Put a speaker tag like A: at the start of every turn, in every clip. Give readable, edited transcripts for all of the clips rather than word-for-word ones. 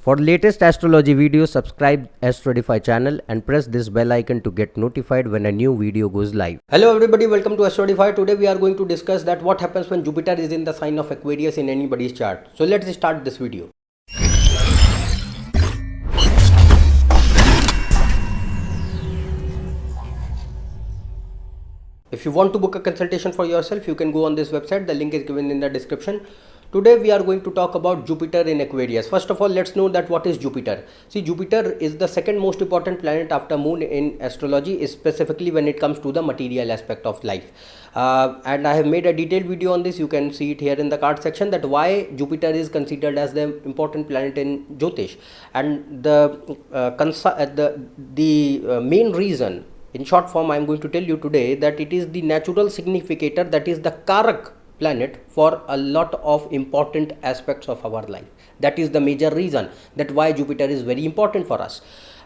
A: For latest astrology videos, subscribe AstroEdify channel and press this bell icon to get notified when a new video goes live. Hello everybody, welcome to AstroEdify. Today we are going to discuss that what happens when Jupiter is in the sign of Aquarius in anybody's chart. So let's start this video. If you want to book a consultation for yourself, you can go on this website. The link is given in the description. Today we are going to talk about Jupiter in Aquarius. First of all, let's know that what is Jupiter. See, Jupiter is the second most important planet after Moon in astrology, specifically when it comes to the material aspect of life. And I have made a detailed video on this. You can see it here in the card section, that why Jupiter is considered as the important planet in Jyotish. And the main reason, in short form, I am going to tell you today that it is the natural significator, that is the Karak planet for a lot of important aspects of our life. That is the major reason that why Jupiter is very important for us.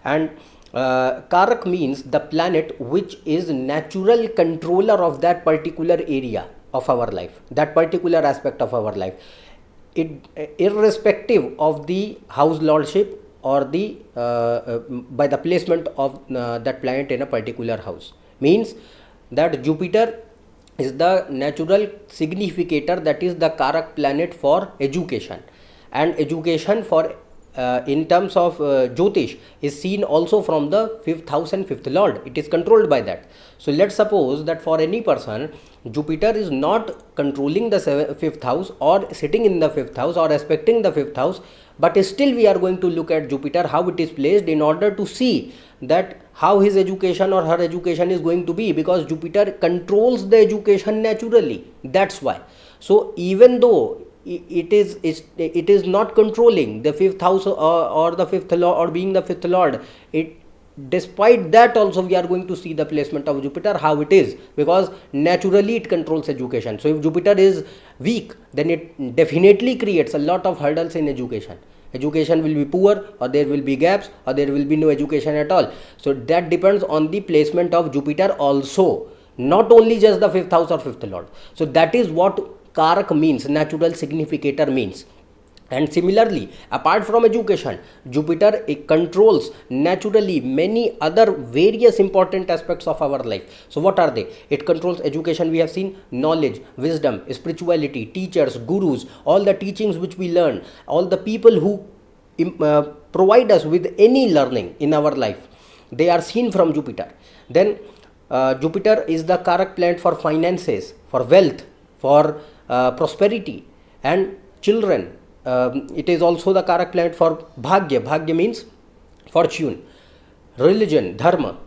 A: And Karak means the planet which is natural controller of that particular area of our life, that particular aspect of our life, irrespective of the house lordship or the by the placement of that planet in a particular house. Means that Jupiter is the natural significator, that is the Karak planet for education. And education for in terms of Jyotish is seen also from the 5th house and 5th lord. It is controlled by that. So let's suppose that for any person, Jupiter is not controlling the 5th house or sitting in the 5th house or aspecting the 5th house, but still we are going to look at Jupiter, how it is placed, in order to see that how his education or her education is going to be, because Jupiter controls the education naturally. That's why. So even though it is not controlling the 5th house or the 5th lord, or being the 5th lord, despite that also we are going to see the placement of Jupiter, how it is, because naturally it controls education. So if Jupiter is weak, then it definitely creates a lot of hurdles in education. Education will be poor, or there will be gaps, or there will be no education at all. So that depends on the placement of Jupiter also, not only just the 5th house or 5th lord. So that is what Karak means, natural significator means. And similarly, apart from education, Jupiter controls naturally many other various important aspects of our life. So what are they? It controls education, we have seen, knowledge, wisdom, spirituality, teachers, gurus, all the teachings which we learn, all the people who provide us with any learning in our life, they are seen from Jupiter. Then Jupiter is the Karak planet for finances, for wealth, for prosperity and children. It is also the Karak planet for Bhagya. Bhagya means fortune, religion, dharma,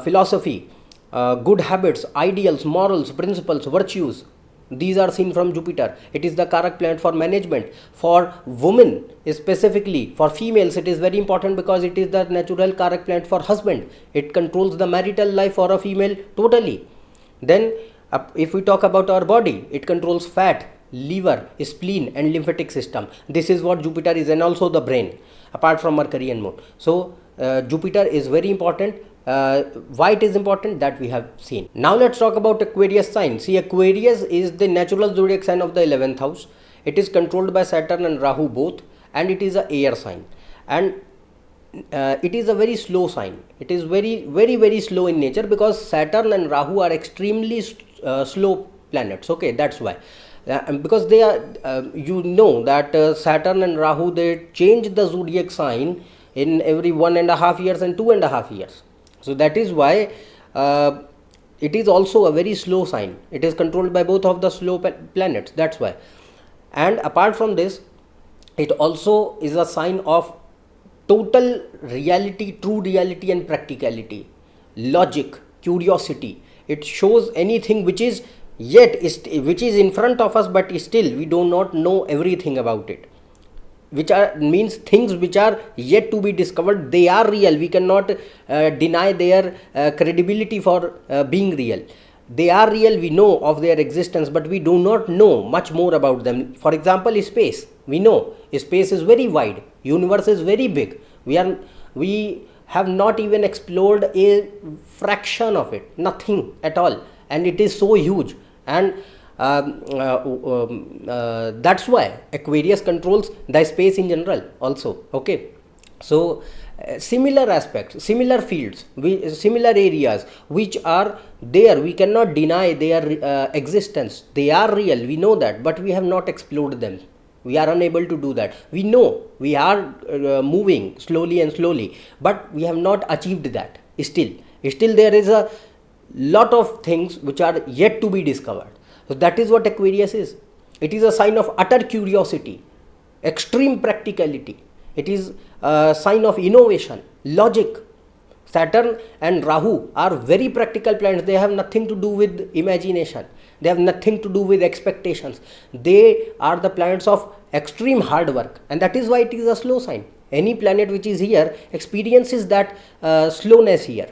A: philosophy, good habits, ideals, morals, principles, virtues. These are seen from Jupiter. It is the Karak planet for management. For women, specifically for females, it is very important because it is the natural Karak planet for husband. It controls the marital life for a female totally. Then if we talk about our body, it controls fat, liver, spleen and lymphatic system. This is what Jupiter is, and also the brain, apart from Mercury and Moon. So Jupiter is very important. Why it is important, that we have seen. Now let's talk about Aquarius sign. See, Aquarius is the natural zodiac sign of the 11th house. It is controlled by Saturn and Rahu both, and it is an air sign. And it is a very slow sign. It is very slow in nature, because Saturn and Rahu are extremely slow planets. Okay, that's why. Because they are, you know that Saturn and Rahu, they change the zodiac sign in every 1.5 years and 2.5 years. So that is why it is also a very slow sign. It is controlled by both of the slow planets. That's why. And apart from this, it also is a sign of total reality, true reality and practicality, logic, curiosity. It shows anything which is which is in front of us, but still we do not know everything about it, which are means things which are yet to be discovered. They are real. We cannot deny their credibility for being real. They are real. We know of their existence, but we do not know much more about them. For example, space. We know space is very wide. Universe is very big. We have not even explored a fraction of it. Nothing at all. And it is so huge. And that's why Aquarius controls the space in general also. Okay, so similar aspects, similar fields, similar areas which are there, we cannot deny their existence. They are real, we know that, but we have not explored them. We are unable to do that. We know we are moving slowly and slowly, but we have not achieved that. Still there is a lot of things which are yet to be discovered. So that is what Aquarius is. It is a sign of utter curiosity, extreme practicality. It is a sign of innovation, logic. Saturn and Rahu are very practical planets. They have nothing to do with imagination. They have nothing to do with expectations. They are the planets of extreme hard work, and that is why it is a slow sign. Any planet which is here experiences that slowness here.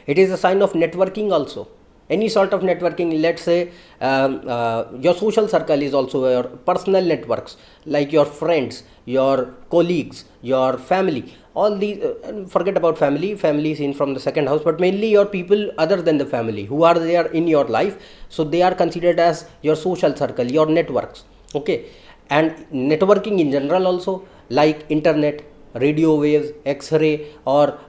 A: It is a sign of networking also. Any sort of networking, let's say your social circle is also your personal networks, like your friends, your colleagues, your family. All these, forget about family is in from the second house, but mainly your people other than the family who are there in your life. So they are considered as your social circle, your networks. Okay, and networking in general also, like internet, radio waves, X-ray, or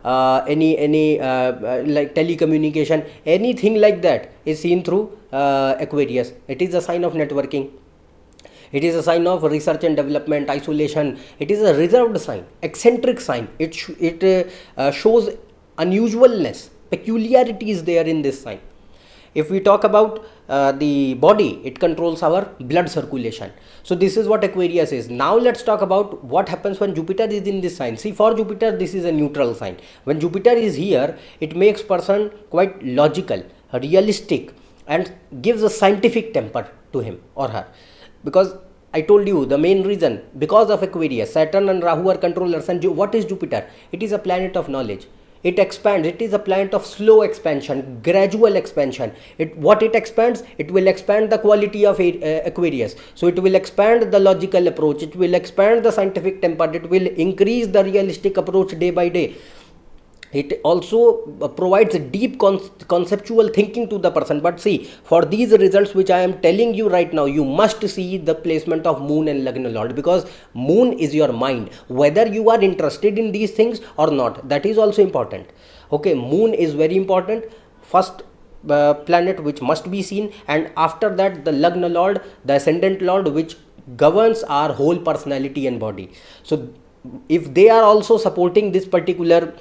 A: any like telecommunication, anything like that is seen through Aquarius. It is a sign of networking. It is a sign of research and development, isolation. It is a reserved sign, eccentric sign. It shows unusualness, peculiarity is there in this sign. If we talk about the body, it controls our blood circulation. So this is what Aquarius is. Now let's talk about what happens when Jupiter is in this sign. See, for Jupiter, this is a neutral sign. When Jupiter is here, it makes person quite logical, realistic, and gives a scientific temper to him or her. Because I told you the main reason, because of Aquarius, Saturn and Rahu are controllers. And what is Jupiter? It is a planet of knowledge. It expands. It is a planet of slow expansion, gradual expansion. What it expands, it will expand the quality of Aquarius. So it will expand the logical approach. It will expand the scientific temper. It will increase the realistic approach day by day. It also provides a deep conceptual thinking to the person. But see, for these results which I am telling you right now, you must see the placement of Moon and Lagna Lord, because Moon is your mind, whether you are interested in these things or not. That is also important. Okay, Moon is very important. First planet which must be seen, and after that the Lagna Lord, the ascendant Lord, which governs our whole personality and body. So if they are also supporting this particular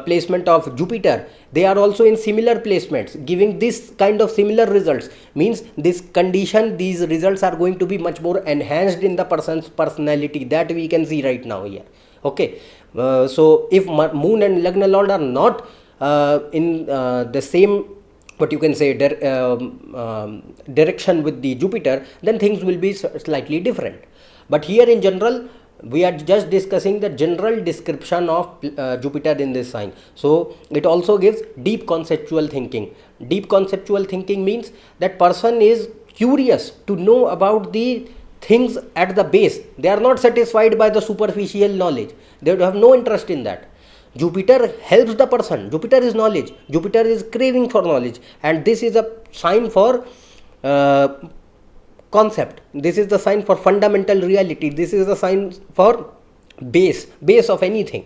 A: placement of Jupiter, they are also in similar placements giving this kind of similar results, means this condition, these results are going to be much more enhanced in the person's personality, that we can see right now here. Okay, so if Moon and Lagna Lord are not in the same, what you can say, direction with the Jupiter, then things will be slightly different. But here in general, we are just discussing the general description of Jupiter in this sign. So it also gives deep conceptual thinking. Deep conceptual thinking means that person is curious to know about the things at the base. They are not satisfied by the superficial knowledge. They have no interest in that. Jupiter helps the person. Jupiter is knowledge. Jupiter is craving for knowledge, and this is a sign for concept. This is the sign for fundamental reality. This is the sign for base of anything.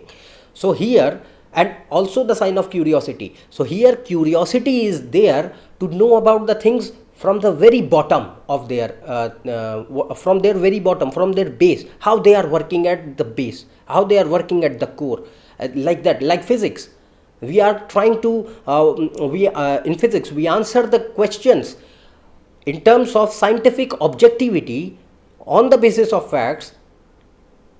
A: So here, and also the sign of curiosity. So here curiosity is there to know about the things from the very bottom of their from their very bottom, from their base, how they are working at the base, how they are working at the core, like that. Like physics, we are trying to in physics we answer the questions in terms of scientific objectivity on the basis of facts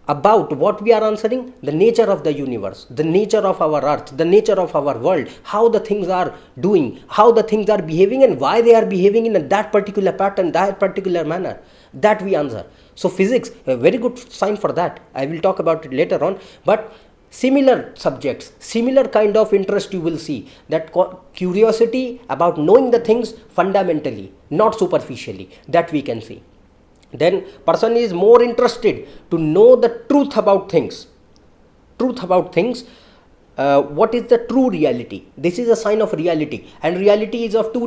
A: about what we are answering, the nature of the universe, the nature of our earth, the nature of our world, how the things are doing, how the things are behaving, and why they are behaving in that particular pattern, that particular manner, that we answer. So physics, a very good sign for that. I will talk about it later on. But similar subjects, similar kind of interest you will see, that curiosity about knowing the things fundamentally, not superficially, that we can see. Then person is more interested to know the truth about things what is the true reality. This is a sign of reality, and reality is of two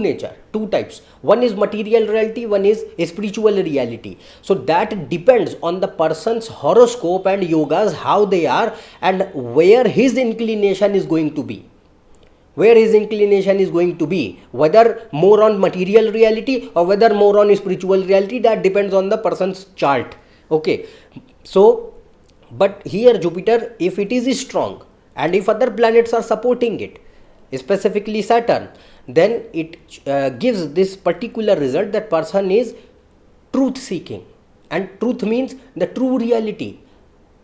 A: types. One is material reality, one is spiritual reality. So that depends on the person's horoscope and yogas, how they are, and where his inclination is going to be. Whether more on material reality or whether more on spiritual reality, that depends on the person's chart. Okay, so but here Jupiter, if it is strong and if other planets are supporting it, specifically Saturn, then it gives this particular result that person is truth seeking, and truth means the true reality.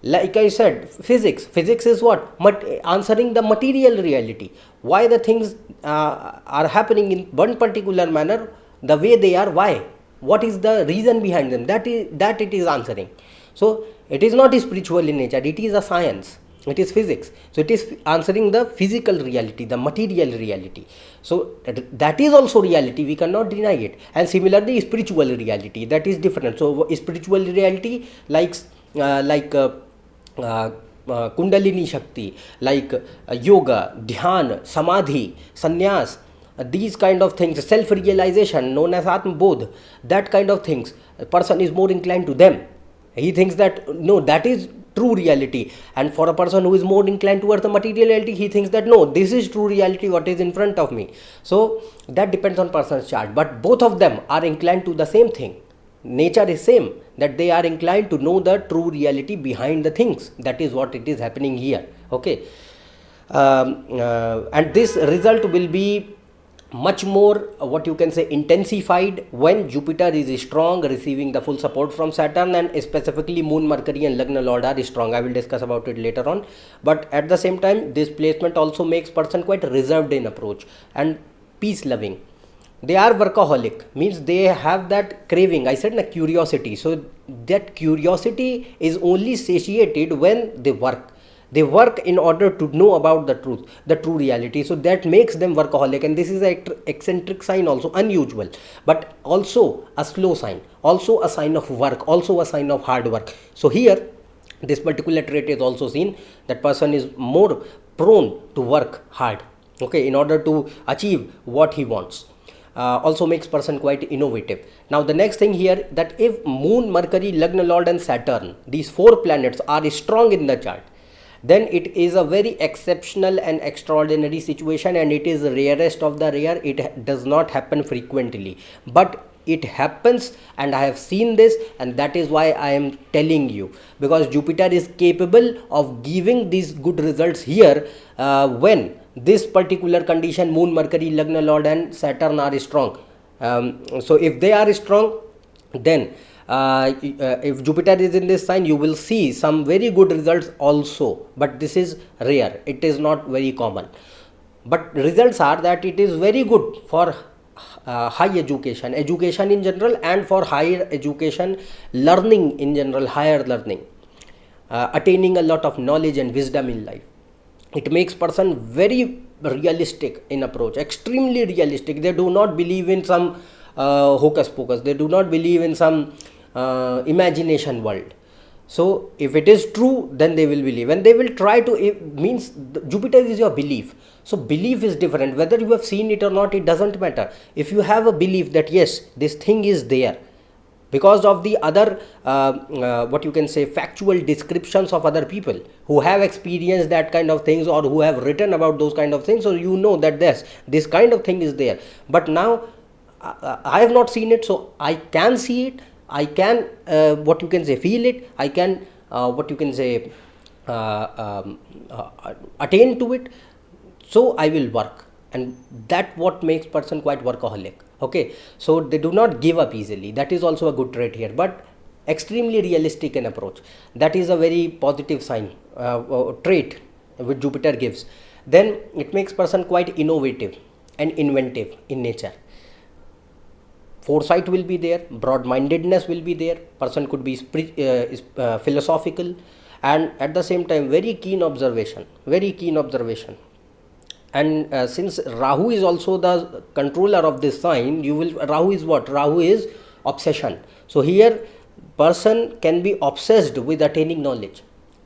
A: Like I said, physics is what? Answering the material reality, why the things are happening in one particular manner, the way they are, why, what is the reason behind them, that it is answering. So it is not spiritual in nature, it is a science, it is physics. So it is answering the physical reality, the material reality. So that is also reality, we cannot deny it. And similarly spiritual reality, that is different. So spiritual reality Kundalini Shakti, like yoga, dhyan, samadhi, sannyas, these kind of things, self-realization known as Atma Bodh, that kind of things, a person is more inclined to them. He thinks that no, that is true reality. And for a person who is more inclined towards the material reality, he thinks that no, this is true reality, what is in front of me. So that depends on person's chart, but both of them are inclined to the same thing. Nature is same, that they are inclined to know the true reality behind the things. That is what it is happening here. Okay, and this result will be much more what you can say intensified when Jupiter is strong, receiving the full support from Saturn, and specifically Moon, Mercury and Lagna Lord are strong. I will discuss about it later on. But at the same time, this placement also makes person quite reserved in approach and peace loving. They are workaholic, means they have that craving, I said, na, curiosity. So that curiosity is only satiated when they work. They work in order to know about the truth, the true reality. So that makes them workaholic, and this is an eccentric sign, also unusual, but also a slow sign, also a sign of work, also a sign of hard work. So here this particular trait is also seen, that person is more prone to work hard, okay, in order to achieve what he wants. Also makes person quite innovative. Now the next thing here, that if Moon, Mercury, Lagna Lord and Saturn, these four planets are strong in the chart, then it is a very exceptional and extraordinary situation, and it is rarest of the rare. It does not happen frequently, but it happens, and I have seen this, and that is why I am telling you, because Jupiter is capable of giving these good results here when this particular condition, Moon, Mercury, Lagna Lord and Saturn are strong. So if they are strong, then if Jupiter is in this sign, you will see some very good results also, but this is rare, it is not very common. But results are that it is very good for high education in general, and for higher education, learning in general, higher learning, attaining a lot of knowledge and wisdom in life. It makes person very realistic in approach, extremely realistic. They do not believe in some hocus pocus, they do not believe in some imagination world. So if it is true, then they will believe, and they will try to, it means Jupiter is your belief. So belief is different, whether you have seen it or not, it doesn't matter. If you have a belief that yes, this thing is there, because of the other what you can say, factual descriptions of other people who have experienced that kind of things, or who have written about those kind of things, so you know that this kind of thing is there. But now I have not seen it, so I can see it, I can what you can say, feel it, I can what you can say, attain to it, so I will work. And that what makes person quite workaholic. Okay, so they do not give up easily, that is also a good trait here, but extremely realistic in approach, that is a very positive sign, trait which Jupiter gives. Then it makes person quite innovative and inventive in nature. Foresight will be there, broad-mindedness will be there, person could be philosophical, and at the same time very keen observation. And since Rahu is also the controller of this sign, Rahu is what? Rahu is obsession. So here person can be obsessed with attaining knowledge.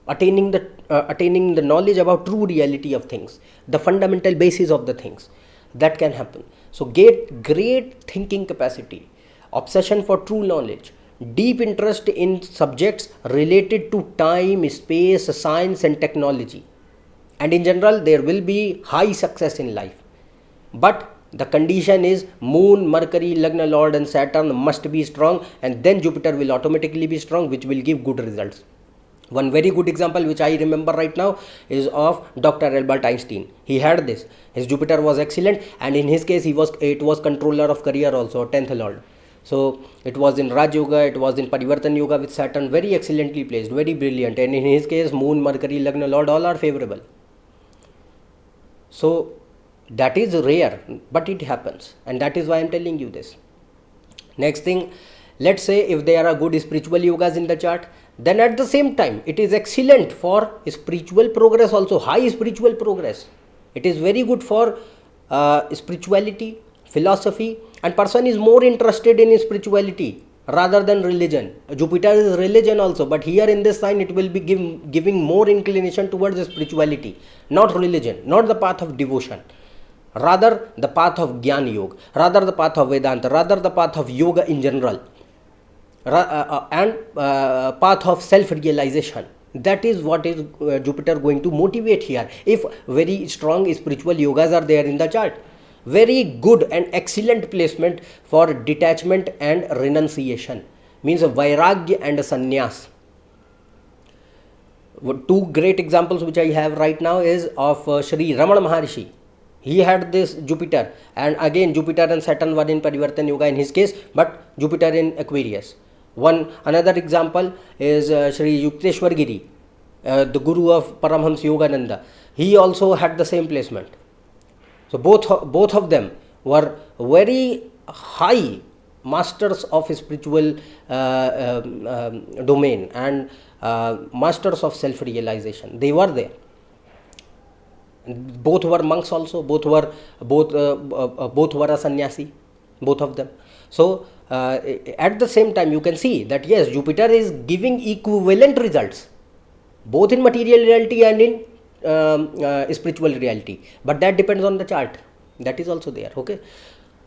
A: attaining the knowledge about true reality of things, the fundamental basis of the things. That can happen. So get great thinking capacity, obsession for true knowledge, deep interest in subjects related to time, space, science and technology, and in general there will be high success in life. But the condition is Moon, Mercury, Lagna Lord and Saturn must be strong, and then Jupiter will automatically be strong, which will give good results. One very good example which I remember right now is of Dr. Albert Einstein. He had this. His Jupiter was excellent, and in his case it was controller of career also, 10th Lord. So it was in Raj Yoga, it was in Parivartan Yoga with Saturn, very excellently placed, very brilliant. And in his case, Moon, Mercury, Lagna Lord, all are favorable. So that is rare, but it happens, and that is why I am telling you this. Next thing, let's say if there are good spiritual yogas in the chart, then at the same time it is excellent for spiritual progress also, high spiritual progress. It is very good for spirituality, philosophy, and person is more interested in spirituality rather than religion. Jupiter is religion also, but here in this sign it will be giving more inclination towards spirituality, not religion, not the path of devotion, rather the path of Gyan Yoga, rather the path of Vedanta, rather the path of yoga in general, and path of self-realization. That is what is Jupiter going to motivate here, if very strong spiritual yogas are there in the chart. Very good and excellent placement for detachment and renunciation, means Vairagya and Sannyas. Two great examples which I have right now is of Shri Ramana Maharshi. He had this Jupiter, and again Jupiter and Saturn were in Parivartan Yoga in his case, but Jupiter in Aquarius. Another example is Shri Yukteswar Giri, the guru of Paramhams Yogananda. He also had the same placement. So both of them were very high masters of spiritual domain and masters of self-realization. They were there. Both were monks also. Both were a sannyasi. Both of them. So at the same time, you can see that yes, Jupiter is giving equivalent results, both in material reality and in spiritual reality, but that depends on the chart. That is also there. Okay.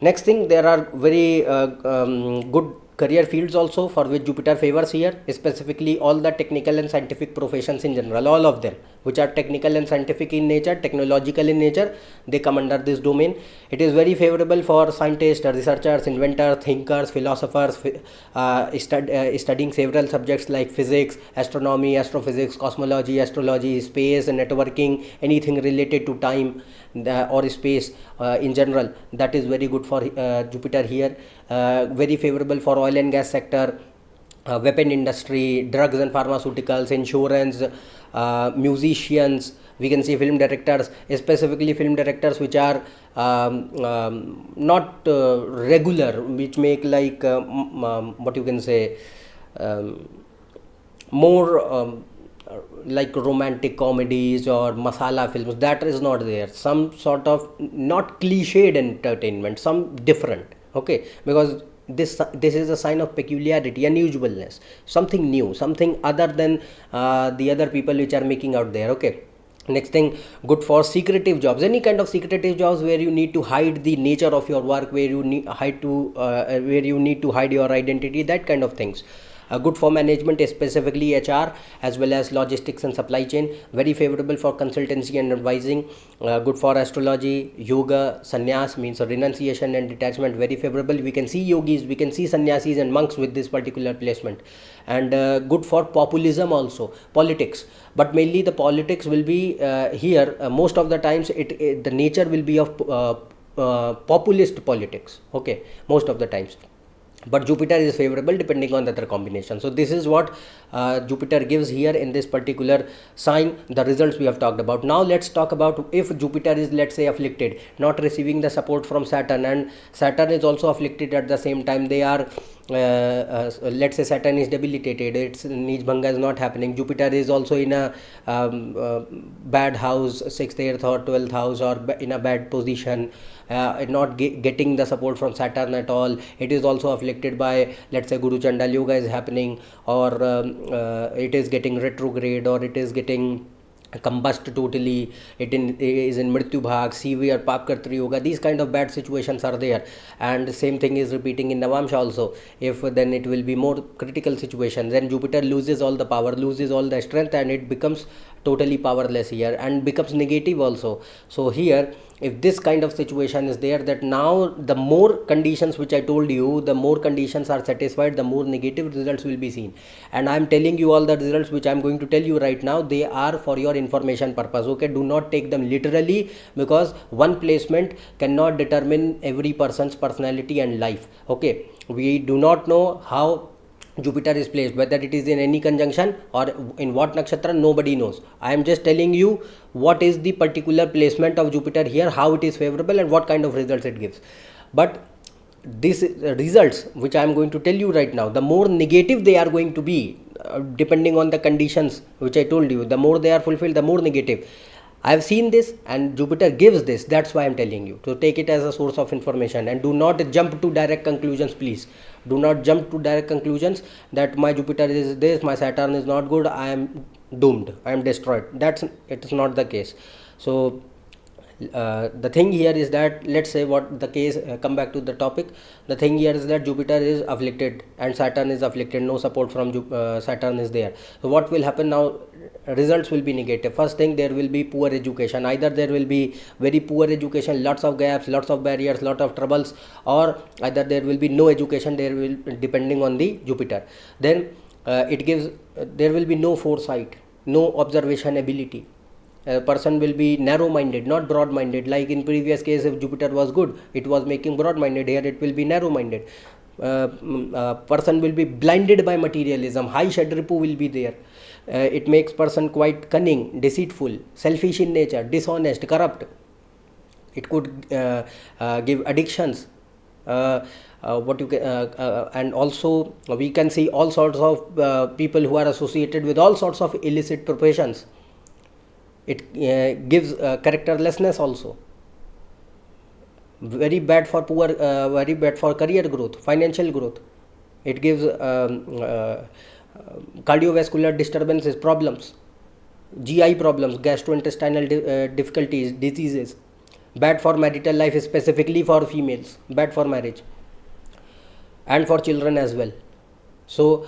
A: Next thing, there are very good career fields also for which Jupiter favors here, specifically all the technical and scientific professions in general, all of them which are technical and scientific in nature, technological in nature, they come under this domain. It is very favorable for scientists, researchers, inventors, thinkers, philosophers, studying several subjects like physics, astronomy, astrophysics, cosmology, astrology, space, networking, anything related to time or space in general. That is very good for Jupiter here. Very favorable for oil and gas sector, weapon industry, drugs and pharmaceuticals, insurance, musicians. We can see film directors, specifically film directors which are not regular, which make like what you can say, more like romantic comedies or masala films. That is not there. Some sort of not cliched entertainment, some different. Okay, because this is a sign of peculiarity, unusualness, something new, something other than the other people which are making out there. Okay. Next thing, good for secretive jobs, any kind of secretive jobs where you need to hide the nature of your work, where you need to hide your identity, that kind of things. Good for management, specifically HR, as well as logistics and supply chain. Very favorable for consultancy and advising. Good for astrology, yoga, sannyas, means renunciation and detachment. Very favorable. We can see yogis, we can see sannyasis and monks with this particular placement. And good for populism also, politics. But mainly the politics will be here. Most of the times, the nature will be of populist politics. Okay, most of the times. But Jupiter is favorable depending on the other combination. So this is what Jupiter gives here in this particular sign, the results we have talked about. Now let's talk about if Jupiter is, let's say, afflicted, not receiving the support from Saturn, and Saturn is also afflicted at the same time. They are let's say Saturn is debilitated, its Nij Bhanga is not happening, Jupiter is also in a bad house, 6th, 8th or 12th house, or in a bad position, not getting the support from Saturn at all. It is also afflicted by, let's say, Guru Chandal Yoga is happening, or it is getting retrograde, or it is getting combust totally, is in Mrityu Bhag, severe Papkartri Yoga. These kind of bad situations are there, and the same thing is repeating in Navamsha also. If then it will be more critical situation, then Jupiter loses all the power, loses all the strength, and it becomes totally powerless here and becomes negative also. So here, if this kind of situation is there, that now the more conditions which I told you, the more conditions are satisfied, the more negative results will be seen. And I am telling you all the results which I am going to tell you right now, they are for your information purpose. Okay, do not take them literally, because one placement cannot determine every person's personality and life. Okay, we do not know how Jupiter is placed, whether it is in any conjunction or in what nakshatra, nobody knows. I am just telling you what is the particular placement of Jupiter here, how it is favorable, and what kind of results it gives. But these results which I am going to tell you right now, the more negative they are going to be, depending on the conditions which I told you, the more they are fulfilled, the more negative. I have seen this, and Jupiter gives this. That's why I am telling you to take it as a source of information, and do not jump to direct conclusions, please. Do not jump to direct conclusions that my Jupiter is this, my Saturn is not good, I am doomed, I am destroyed. It is not the case. So the thing here is that, let's say what the case, come back to the topic. The thing here is that Jupiter is afflicted and Saturn is afflicted, no support from Saturn is there. So what will happen now? Results will be negative. First thing, there will be poor education. Either there will be very poor education, lots of gaps, lots of barriers, lot of troubles, or either there will be no education, there will, depending on the Jupiter. Then there will be no foresight, no observation ability. A person will be narrow minded, not broad minded. Like in previous case, if Jupiter was good, it was making broad minded. Here it will be narrow minded. Person will be blinded by materialism. High Shadripu will be there. It makes person quite cunning, deceitful, selfish in nature, dishonest, corrupt. It could give addictions. And also we can see all sorts of people who are associated with all sorts of illicit professions. It gives characterlessness also. Very bad for very bad for career growth, financial growth. It gives cardiovascular disturbances, problems, GI problems, gastrointestinal difficulties, diseases. Bad for marital life, specifically for females. Bad for marriage and for children as well. So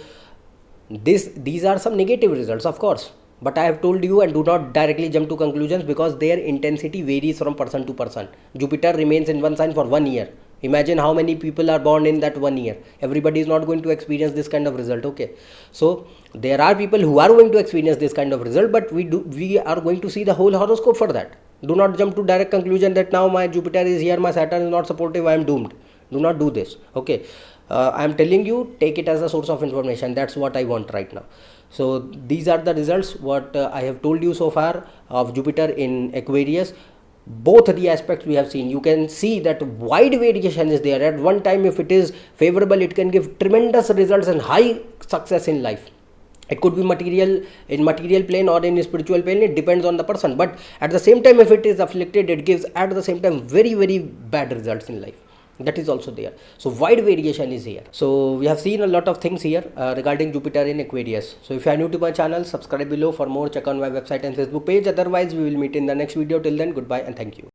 A: these are some negative results, of course. But I have told you, and do not directly jump to conclusions, because their intensity varies from person to person. Jupiter remains in one sign for 1 year. Imagine how many people are born in that 1 year. Everybody is not going to experience this kind of result. Okay, so there are people who are going to experience this kind of result, but we are going to see the whole horoscope for that. Do not jump to direct conclusion that now my Jupiter is here, my Saturn is not supportive, I am doomed. Do not do this. Okay, I am telling you, take it as a source of information. That's what I want right now. So these are the results what I have told you so far of Jupiter in Aquarius. Both the aspects we have seen, you can see that wide variation is there. At one time, if it is favorable, it can give tremendous results and high success in life. It could be material plane or in spiritual plane. It depends on the person. But at the same time, if it is afflicted, it gives at the same time very, very bad results in life. That is also there. So wide variation is here. So we have seen a lot of things here regarding Jupiter in Aquarius. So if you are new to my channel, subscribe below for more. Check on my website and Facebook page. Otherwise, we will meet in the next video. Till then, goodbye and thank you.